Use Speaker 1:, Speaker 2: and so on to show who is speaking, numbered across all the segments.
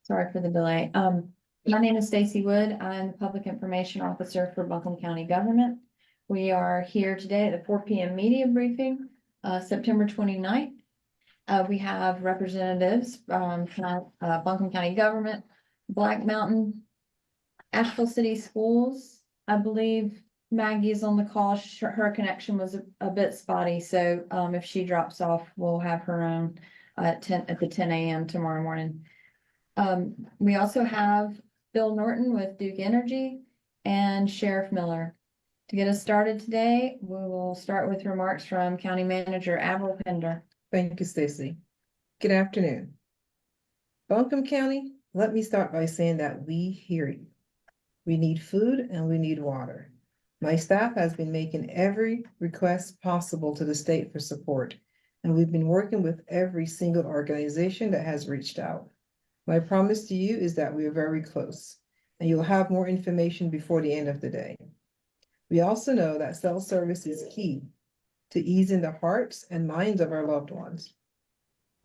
Speaker 1: Sorry for the delay. My name is Stacy Wood. I'm the Public Information Officer for Buncombe County Government. We are here today at the 4 p.m. media briefing, September 29th. We have representatives from Buncombe County Government, Black Mountain, Asheville City Schools. I believe Maggie is on the call. Her connection was a bit spotty, so if she drops off, we'll have her on at the 10 a.m. tomorrow morning. We also have Bill Norton with Duke Energy and Sheriff Miller. To get us started today, we will start with remarks from County Manager Avril Pender.
Speaker 2: Thank you, Stacy. Good afternoon. Buncombe County, let me start by saying that we hear you. We need food and we need water. My staff has been making every request possible to the state for support, and we've been working with every single organization that has reached out. My promise to you is that we are very close, and you'll have more information before the end of the day. We also know that cell service is key to easing the hearts and minds of our loved ones.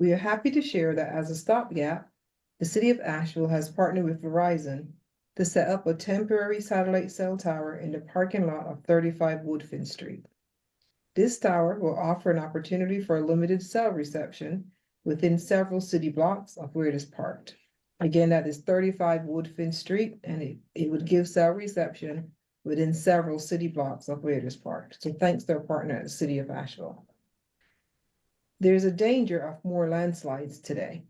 Speaker 2: We are happy to share that as a stopgap, the City of Asheville has partnered with Verizon to set up a temporary satellite cell tower in the parking lot of 35 Woodfin Street. This tower will offer an opportunity for a limited cell reception within several city blocks of where it is parked. Again, that is 35 Woodfin Street, and it would give cell reception within several city blocks of where it is parked. So thanks to our partner at the City of Asheville. There's a danger of more landslides today.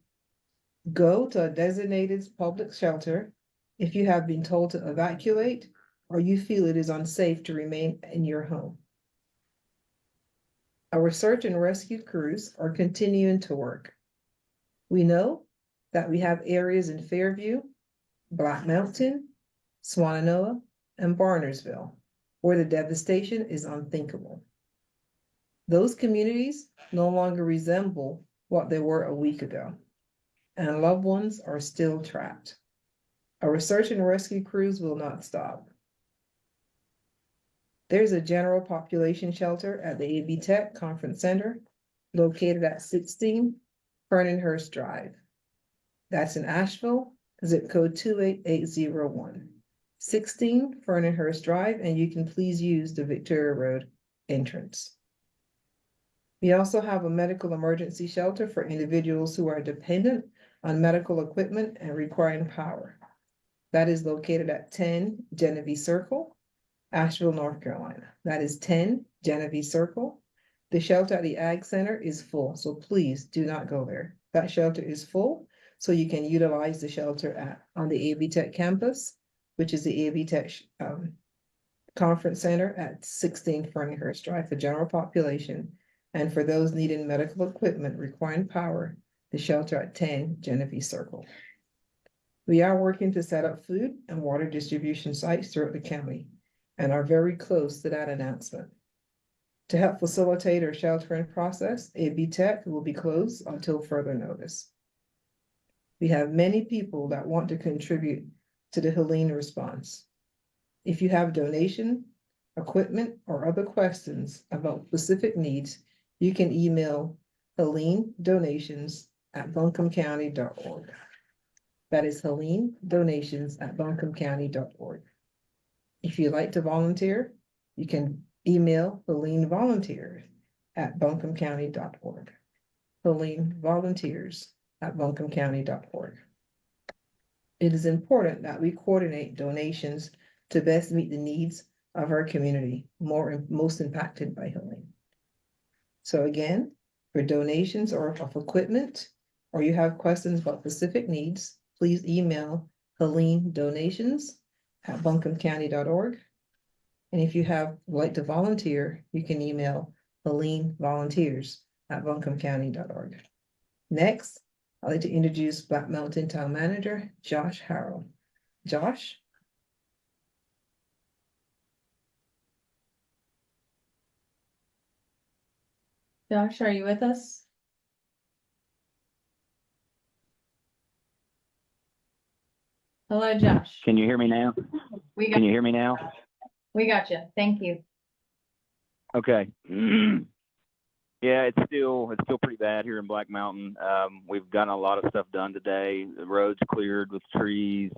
Speaker 2: Go to a designated public shelter if you have been told to evacuate or you feel it is unsafe to remain in your home. Our search and rescue crews are continuing to work. We know that we have areas in Fairview, Black Mountain, Swannanoa, and Barnersville where the devastation is unthinkable. Those communities no longer resemble what they were a week ago, and loved ones are still trapped. Our search and rescue crews will not stop. There's a general population shelter at the AV Tech Conference Center located at 16 Fernandhurst Drive. That's in Asheville, zip code 28801. 16 Fernandhurst Drive, and you can please use the Victoria Road entrance. We also have a medical emergency shelter for individuals who are dependent on medical equipment and requiring power. That is located at 10 Genevieve Circle, Asheville, North Carolina. That is 10 Genevieve Circle. The shelter at the Ag Center is full, so please do not go there. That shelter is full, so you can utilize the shelter on the AV Tech campus, which is the AV Tech Conference Center at 16 Fernandhurst Drive for general population. And for those needing medical equipment requiring power, the shelter at 10 Genevieve Circle. We are working to set up food and water distribution sites throughout the county and are very close to that announcement. To help facilitate our sheltering process, AV Tech will be closed until further notice. We have many people that want to contribute to the Helene response. If you have donation, equipment, or other questions about specific needs, you can email Helene donations@buncombecounty.org. That is Helene donations@buncombecounty.org. If you'd like to volunteer, you can email Helene volunteers@buncombecounty.org. Helene volunteers@buncombecounty.org. It is important that we coordinate donations to best meet the needs of our community, most impacted by Helene. So again, for donations or of equipment, or you have questions about specific needs, please email Helene donations@buncombecounty.org. And if you would like to volunteer, you can email Helene volunteers@buncombecounty.org. Next, I'd like to introduce Black Mountain Town Manager, Josh Harrell. Josh?
Speaker 1: Josh, are you with us? Hello, Josh.
Speaker 3: Can you hear me now? Can you hear me now?
Speaker 1: We got you. Thank you.
Speaker 3: Okay. Yeah, it's still pretty bad here in Black Mountain. We've gotten a lot of stuff done today. The roads cleared with trees.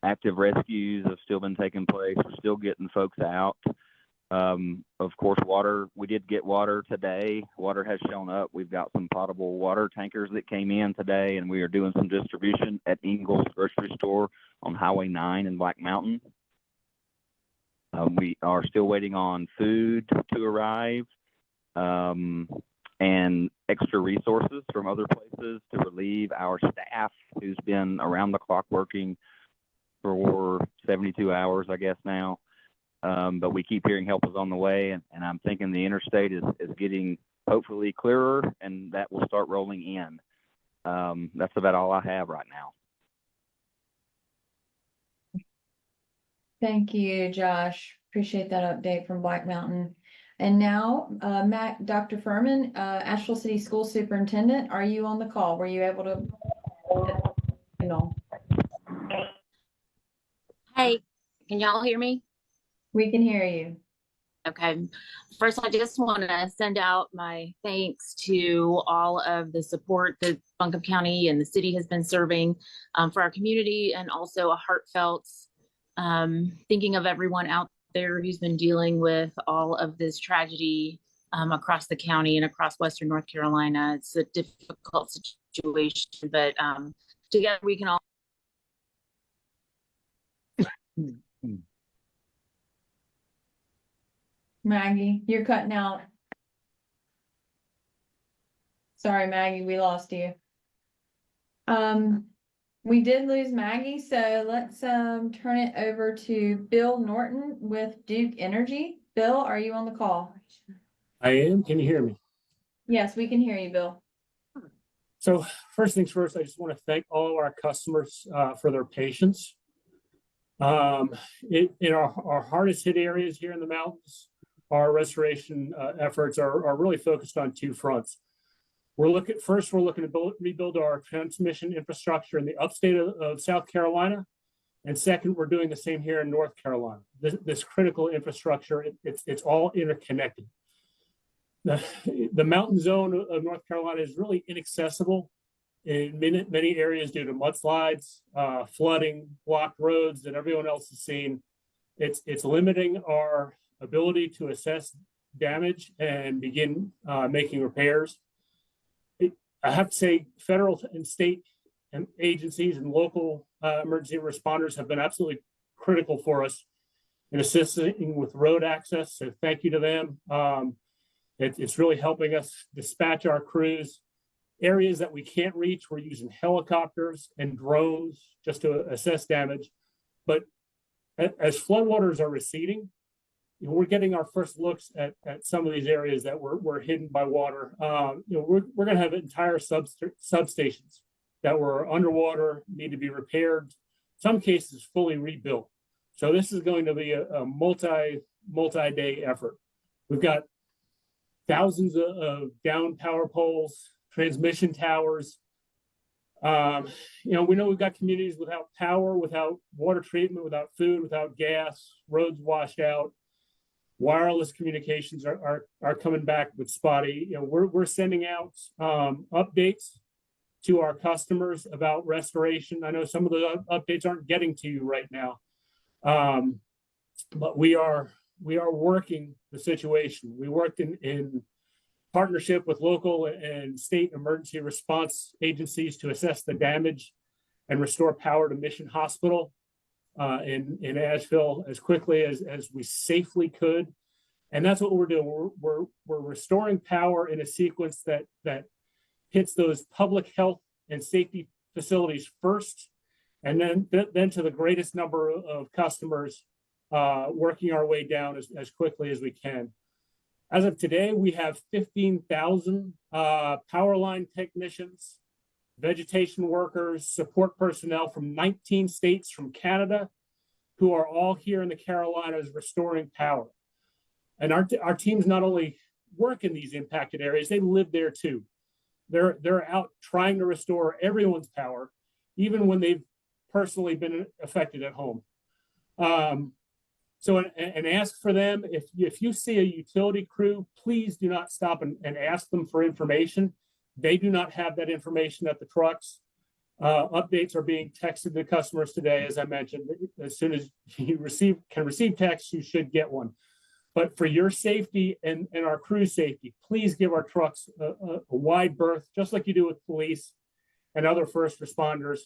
Speaker 3: Active rescues have still been taking place. We're still getting folks out. Of course, water. We did get water today. Water has shown up. We've got some potable water tankers that came in today, and we are doing some distribution at Ingles Grocery Store on Highway 9 in Black Mountain. We are still waiting on food to arrive. And extra resources from other places to relieve our staff who's been around the clock working for 72 hours, I guess now. But we keep hearing help is on the way, and I'm thinking the interstate is getting hopefully clearer, and that will start rolling in. That's about all I have right now.
Speaker 1: Thank you, Josh. Appreciate that update from Black Mountain. And now, Dr. Furman, Asheville City School Superintendent, are you on the call? Were you able to? No.
Speaker 4: Hey, can y'all hear me?
Speaker 1: We can hear you.
Speaker 4: Okay. First, I just want to send out my thanks to all of the support that Buncombe County and the city has been serving for our community, and also a heartfelt thinking of everyone out there who's been dealing with all of this tragedy across the county and across Western North Carolina. It's a difficult situation, but together we can all.
Speaker 1: Maggie, you're cutting out. Sorry, Maggie, we lost you. We did lose Maggie, so let's turn it over to Bill Norton with Duke Energy. Bill, are you on the call?
Speaker 5: I am. Can you hear me?
Speaker 1: Yes, we can hear you, Bill.
Speaker 5: So first things first, I just want to thank all of our customers for their patience. In our hardest hit areas here in the mountains, our restoration efforts are really focused on two fronts. We're looking to rebuild our transmission infrastructure in the upstate of South Carolina. And second, we're doing the same here in North Carolina. This critical infrastructure, it's all interconnected. The mountain zone of North Carolina is really inaccessible in many areas due to mudslides, flooding, blocked roads that everyone else has seen. It's limiting our ability to assess damage and begin making repairs. I have to say, federal and state and agencies and local emergency responders have been absolutely critical for us in assisting with road access. So thank you to them. It's really helping us dispatch our crews. Areas that we can't reach, we're using helicopters and drones just to assess damage. But as floodwaters are receding, we're getting our first looks at some of these areas that were hidden by water. We're going to have entire substations that were underwater, need to be repaired, some cases fully rebuilt. So this is going to be a multi-day effort. We've got thousands of down power poles, transmission towers. We know we've got communities without power, without water treatment, without food, without gas, roads washed out. Wireless communications are coming back with spotty. We're sending out updates to our customers about restoration. I know some of the updates aren't getting to you right now, but we are working the situation. We worked in partnership with local and state emergency response agencies to assess the damage and restore power to Mission Hospital in Asheville as quickly as we safely could. And that's what we're doing. We're restoring power in a sequence that hits those public health and safety facilities first, and then to the greatest number of customers, working our way down as quickly as we can. As of today, we have 15,000 power line technicians, vegetation workers, support personnel from 19 states, from Canada, who are all here in the Carolinas restoring power. And our teams not only work in these impacted areas, they live there too. They're out trying to restore everyone's power, even when they've personally been affected at home. So, and ask for them, if you see a utility crew, please do not stop and ask them for information. They do not have that information at the trucks. Updates are being texted to customers today, as I mentioned. As soon as you can receive text, you should get one. But for your safety and our crew safety, please give our trucks a wide berth, just like you do with police and other first responders.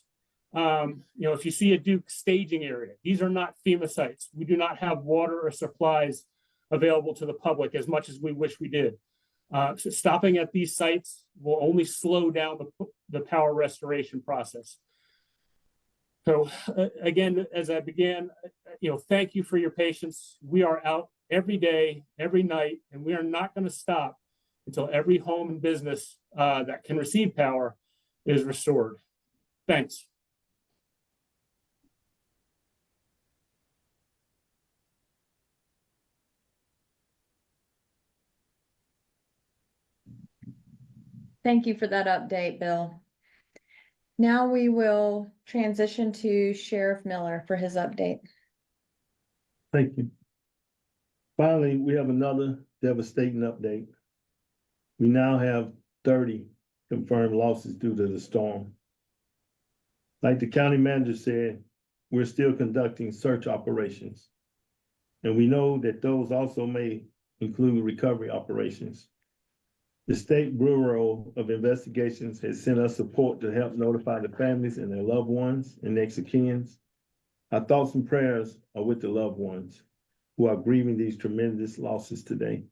Speaker 5: If you see a Duke staging area, these are not FEMA sites. We do not have water or supplies available to the public as much as we wish we did. So stopping at these sites will only slow down the power restoration process. So again, as I began, thank you for your patience. We are out every day, every night, and we are not going to stop until every home and business that can receive power is restored. Thanks.
Speaker 1: Thank you for that update, Bill. Now we will transition to Sheriff Miller for his update.
Speaker 6: Thank you. Finally, we have another devastating update. We now have 30 confirmed losses due to the storm. Like the county manager said, we're still conducting search operations. And we know that those also may include recovery operations. The State Bureau of Investigations has sent us support to help notify the families and their loved ones and next of kin. Our thoughts and prayers are with the loved ones who are grieving these tremendous losses today.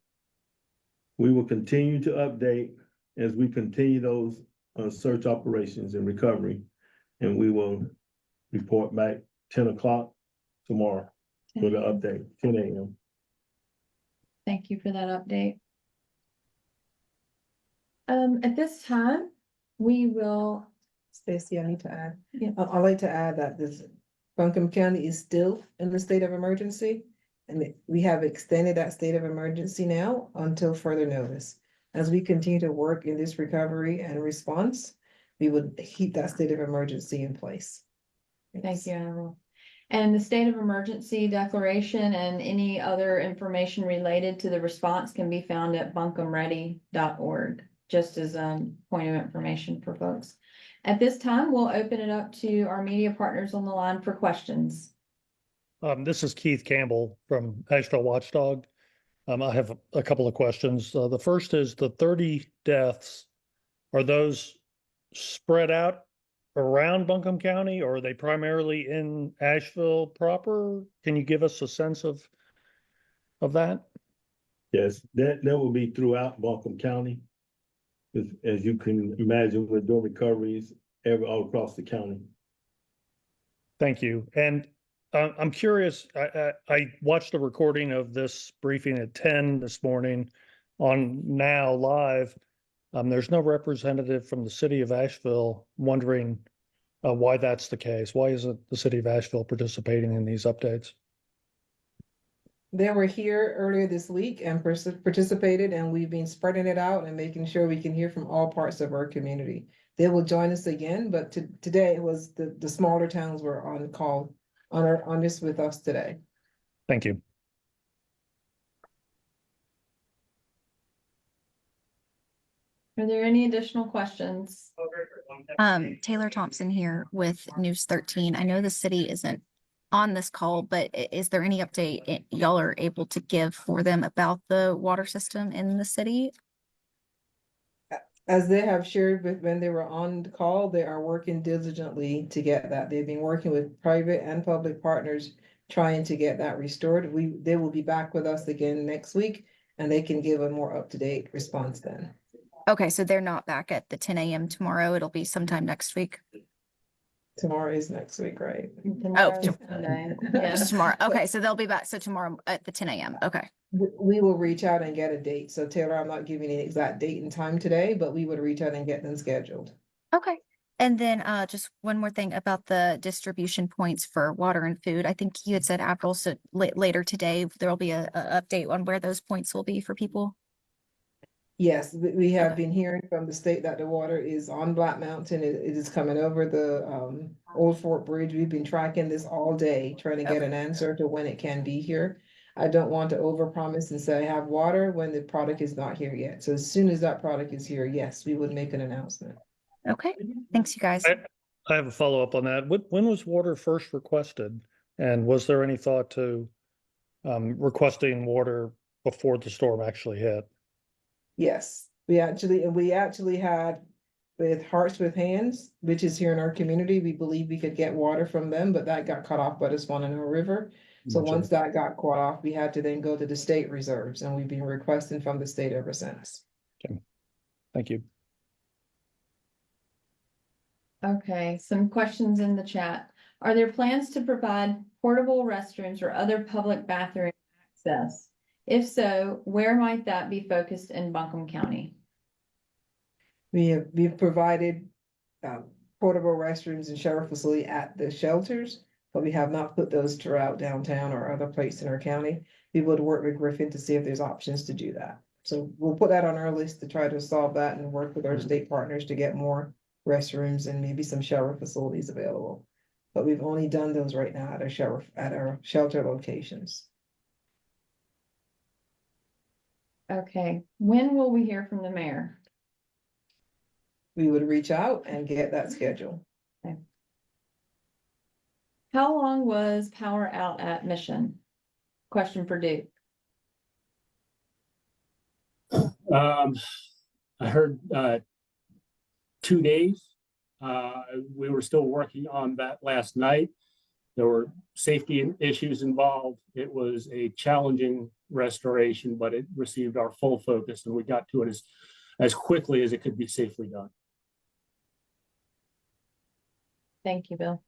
Speaker 6: We will continue to update as we continue those search operations and recovery, and we will report back 10 o'clock tomorrow for the update, 10 a.m.
Speaker 1: Thank you for that update. At this time, we will.
Speaker 2: Stacy, I need to add.
Speaker 1: Yeah.
Speaker 2: I'd like to add that this Buncombe County is still in the state of emergency. And we have extended that state of emergency now until further notice. As we continue to work in this recovery and response, we would keep that state of emergency in place.
Speaker 1: Thank you, Admiral. And the state of emergency declaration and any other information related to the response can be found at buncombeready.org, just as a point of information for folks. At this time, we'll open it up to our media partners on the line for questions.
Speaker 7: This is Keith Campbell from Asheville Watchdog. I have a couple of questions. The first is the 30 deaths. Are those spread out around Buncombe County, or are they primarily in Asheville proper? Can you give us a sense of that?
Speaker 6: Yes, that will be throughout Buncombe County. As you can imagine, we're doing recoveries all across the county.
Speaker 7: Thank you. And I'm curious, I watched a recording of this briefing at 10 this morning on Now Live. There's no representative from the city of Asheville. Wondering why that's the case. Why isn't the city of Asheville participating in these updates?
Speaker 2: They were here earlier this week and participated, and we've been spreading it out and making sure we can hear from all parts of our community. They will join us again, but today it was the smaller towns were on call on this with us today.
Speaker 7: Thank you.
Speaker 1: Are there any additional questions?
Speaker 8: Taylor Thompson here with News 13. I know the city isn't on this call, but is there any update y'all are able to give for them about the water system in the city?
Speaker 2: As they have shared with when they were on the call, they are working diligently to get that. They've been working with private and public partners trying to get that restored. They will be back with us again next week, and they can give a more up-to-date response then.
Speaker 8: Okay, so they're not back at the 10 a.m. tomorrow. It'll be sometime next week.
Speaker 2: Tomorrow is next week, right?
Speaker 1: Tomorrow's Sunday.
Speaker 8: Just
Speaker 1: Yes.
Speaker 8: tomorrow. Okay, so they'll be back. So tomorrow at the 10 a.m. Okay.
Speaker 2: We will reach out and get a date. So Taylor, I'm not giving an exact date and time today, but we would reach out and get them scheduled.
Speaker 8: Okay. And then just one more thing about the distribution points for water and food. I think you had said April, so later today, there'll be a update on where those points will be for people.
Speaker 2: Yes, we have been hearing from the state that the water is on Black Mountain. It is coming over the Old Fort Bridge. We've been tracking this all day, trying to get an answer to when it can be here. I don't want to overpromise and say I have water when the product is not here yet. So as soon as that product is here, yes, we would make an announcement.
Speaker 8: Okay, thanks, you guys.
Speaker 7: I have a follow-up on that. When was water first requested? And was there any thought to requesting water before the storm actually hit?
Speaker 2: Yes, we actually had with Hearts with Hands, which is here in our community, we believe we could get water from them, but that got cut off by the Swananoa River. So
Speaker 7: Gotcha.
Speaker 2: once that got cut off, we had to then go to the state reserves, and we've been requesting from the state ever since.
Speaker 7: Thank you.
Speaker 1: Okay, some questions in the chat. Are there plans to provide portable restrooms or other public bathroom access? If so, where might that be focused in Buncombe County?
Speaker 2: We've provided portable restrooms and shower facility at the shelters, but we have not put those throughout downtown or other places in our county. We would work with Griffin to see if there's options to do that. So we'll put that on our list to try to solve that and work with our state partners to get more restrooms and maybe some shower facilities available. But we've only done those right now at our shelter locations.
Speaker 1: Okay, when will we hear from the mayor?
Speaker 2: We would reach out and get that schedule.
Speaker 1: How long was power out at Mission? Question for Duke.
Speaker 5: I heard 2 days. We were still working on that last night. There were safety issues involved. It was a challenging restoration, but it received our full focus, and we got to it as quickly as it could be safely done.
Speaker 1: Thank you, Bill.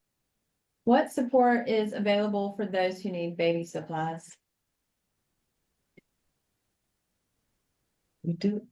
Speaker 1: What support is available for those who need baby supplies?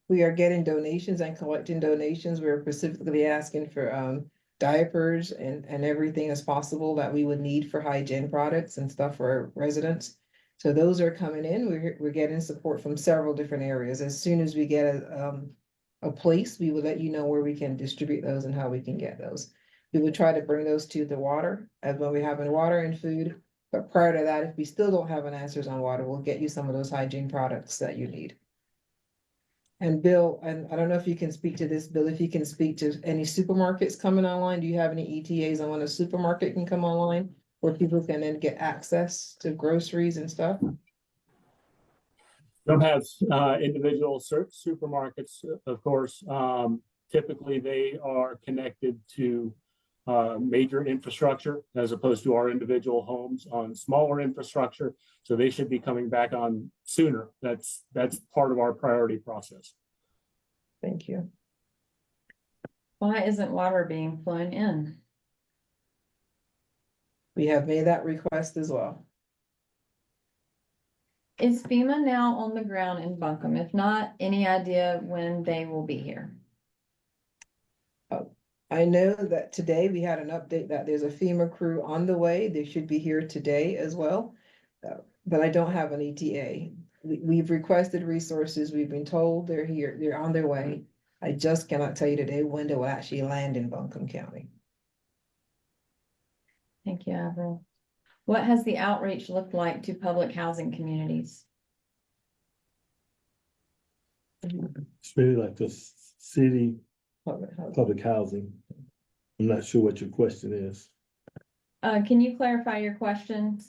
Speaker 2: We are getting donations and collecting donations. We're specifically asking for diapers and everything as possible that we would need for hygiene products and stuff for our residents. So those are coming in. We're getting support from several different areas. As soon as we get a place, we will let you know where we can distribute those and how we can get those. We would try to bring those to the water as well. We have in water and food. But prior to that, if we still don't have an answers on water, we'll get you some of those hygiene products that you need. And Bill, and I don't know if you can speak to this, Bill, if you can speak to any supermarkets coming online, do you have any ETAs on when a supermarket can come online where people can then get access to groceries and stuff?
Speaker 5: Don't have individual supermarkets, of course. Typically, they are connected to major infrastructure as opposed to our individual homes on smaller infrastructure. So they should be coming back on sooner. That's part of our priority process.
Speaker 2: Thank you.
Speaker 1: Why isn't water being flown in?
Speaker 2: We have made that request as well.
Speaker 1: Is FEMA now on the ground in Buncombe? If not, any idea when they will be here?
Speaker 2: I know that today we had an update that there's a FEMA crew on the way. They should be here today as well. But I don't have an ETA. We've requested resources. We've been told they're here, they're on their way. I just cannot tell you today when they will actually land in Buncombe County.
Speaker 1: Thank you, Avril. What has the outreach looked like to public housing communities?
Speaker 6: It's really like the city public housing. I'm not sure what your question is.
Speaker 1: Can you clarify your question,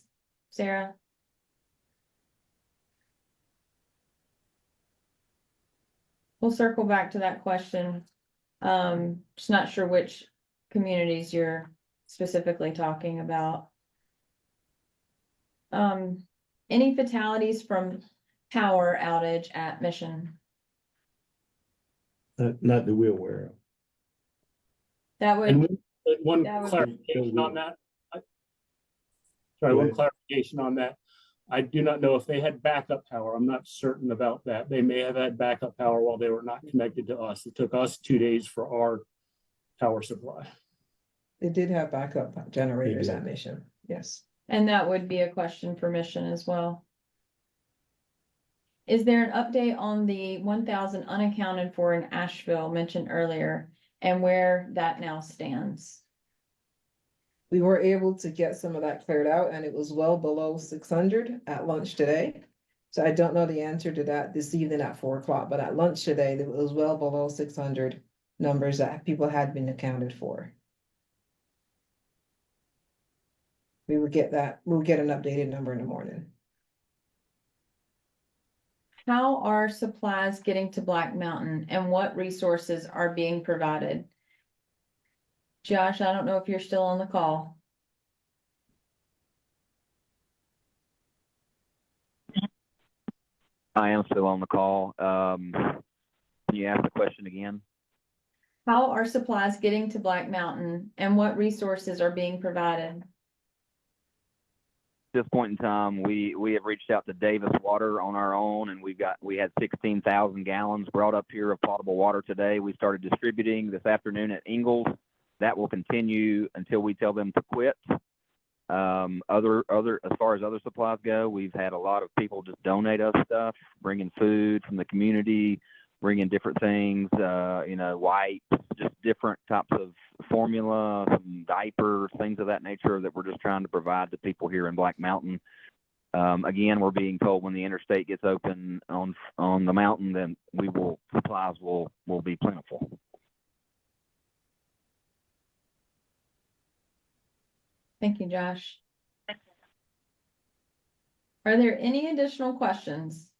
Speaker 1: Sarah? We'll circle back to that question. Just not sure which communities you're specifically talking about. Any fatalities from power outage at Mission?
Speaker 6: Not that we're aware of.
Speaker 1: That would,
Speaker 5: And one
Speaker 1: that would-
Speaker 5: clarification on that. Sorry,
Speaker 6: Go
Speaker 5: one
Speaker 6: ahead.
Speaker 5: clarification on that. I do not know if they had backup power. I'm not certain about that. They may have had backup power while they were not connected to us. It took us 2 days for our power supply.
Speaker 2: They did have backup generators
Speaker 6: They
Speaker 2: at
Speaker 6: did.
Speaker 2: Mission, yes.
Speaker 1: and that would be a question for Mission as well. Is there an update on the 1,000 unaccounted for in Asheville mentioned earlier and where that now stands?
Speaker 2: We were able to get some of that cleared out and it was well below 600 at lunch today. So I don't know the answer to that this evening at 4 o'clock, but at lunch today, it was well below 600 numbers that people had been accounted for. We would get that, we'll get an updated number in the morning.
Speaker 1: How are supplies getting to Black Mountain and what resources are being provided? Josh, I don't know if you're still on the call.
Speaker 3: I am still on the call. Can you ask the question again?
Speaker 1: How are supplies getting to Black Mountain and what resources are being provided?
Speaker 3: At this point in time, we have reached out to Davis Water on our own, and we had 16,000 gallons brought up here of potable water today. We started distributing this afternoon at Ingalls. That will continue until we tell them to quit. As far as other supplies go, we've had a lot of people just donate us stuff, bringing food from the community, bringing different things, wipes, just different types of formula, some diapers, things of that nature that we're just trying to provide to people here in Black Mountain. Again, we're being told when the interstate gets open on the mountain, then supplies will be plentiful.
Speaker 1: Thank you, Josh. Are there any additional questions?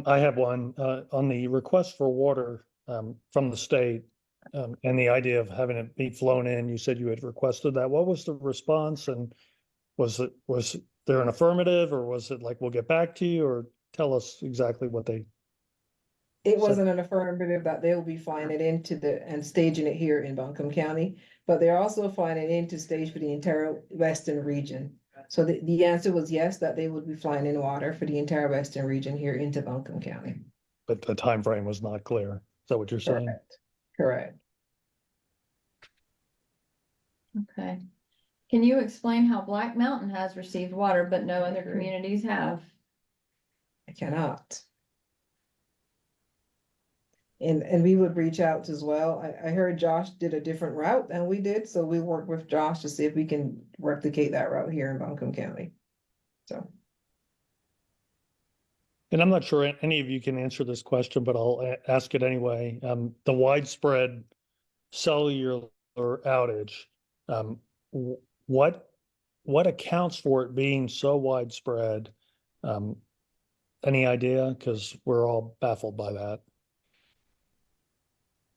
Speaker 7: I have one, on the request for water, from the state, and the idea of having it be flown in. You said you had requested that. What was the response? And was there an affirmative, or was it like, we'll get back to you, or tell us exactly what they?
Speaker 2: It
Speaker 7: So-
Speaker 2: wasn't an affirmative that they will be flying it and staging it here in Buncombe County, but they're also flying it in to stage for the entire western region. So the answer was yes, that they would be flying in water for the entire western region here into Buncombe County.
Speaker 7: But the time frame was not clear. Is that what you're saying?
Speaker 2: Correct.
Speaker 1: Okay. Can you explain how Black Mountain has received water, but no other communities have?
Speaker 2: I cannot. And we would reach out as well. I heard Josh did a different route than we did, so we work with Josh to see if we can replicate that route here in Buncombe County. So.
Speaker 7: And I'm not sure any of you can answer this question, but I'll ask it anyway. The widespread cellular outage, what accounts for it being so widespread? Any idea? Because we're all baffled by that.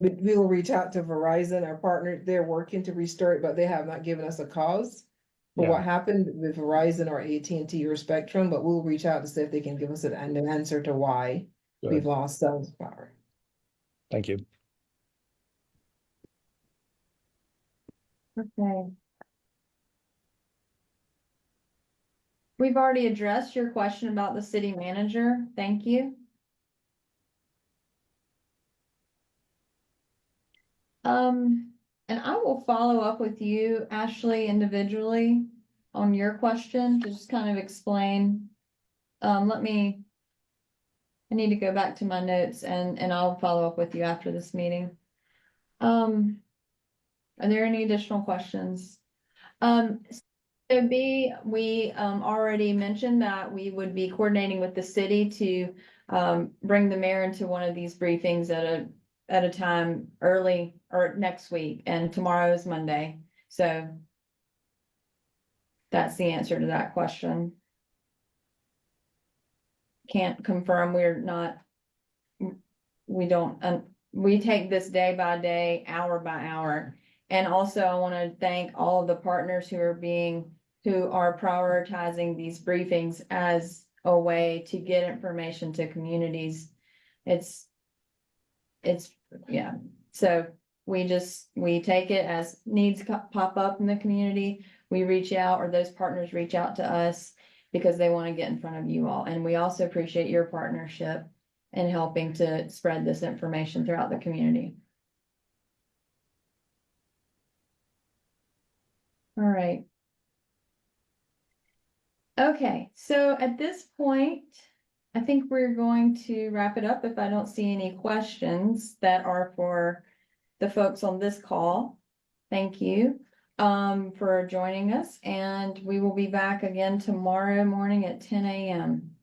Speaker 2: We will reach out to Verizon, our partner. They're working to restore it, but they have not given us a cause for
Speaker 7: Yeah.
Speaker 2: what happened with Verizon or AT&T or Spectrum, but we'll reach out to see if they can give us an answer to why we've
Speaker 7: Good.
Speaker 2: lost cell power.
Speaker 7: Thank you.
Speaker 1: Okay. We've already addressed your question about the city manager. Thank you. And I will follow up with you, Ashley, individually on your question to just kind of explain. I need to go back to my notes and I'll follow up with you after this meeting. Are there any additional questions? So B, we already mentioned that we would be coordinating with the city to bring the mayor into one of these briefings at a time early or next week, and tomorrow is Monday. So that's the answer to that question. Can't confirm, we take this day by day, hour by hour. And also I want to thank all of the partners who are prioritizing these briefings as a way to get information to communities. Yeah. So we take it as needs pop up in the community. We reach out, or those partners reach out to us because they want to get in front of you all. And we also appreciate your partnership in helping to spread this information throughout the community. All right. Okay, so at this point, I think we're going to wrap it up if I don't see any questions that are for the folks on this call. Thank you for joining us, and we will be back again tomorrow morning at 10 a.m.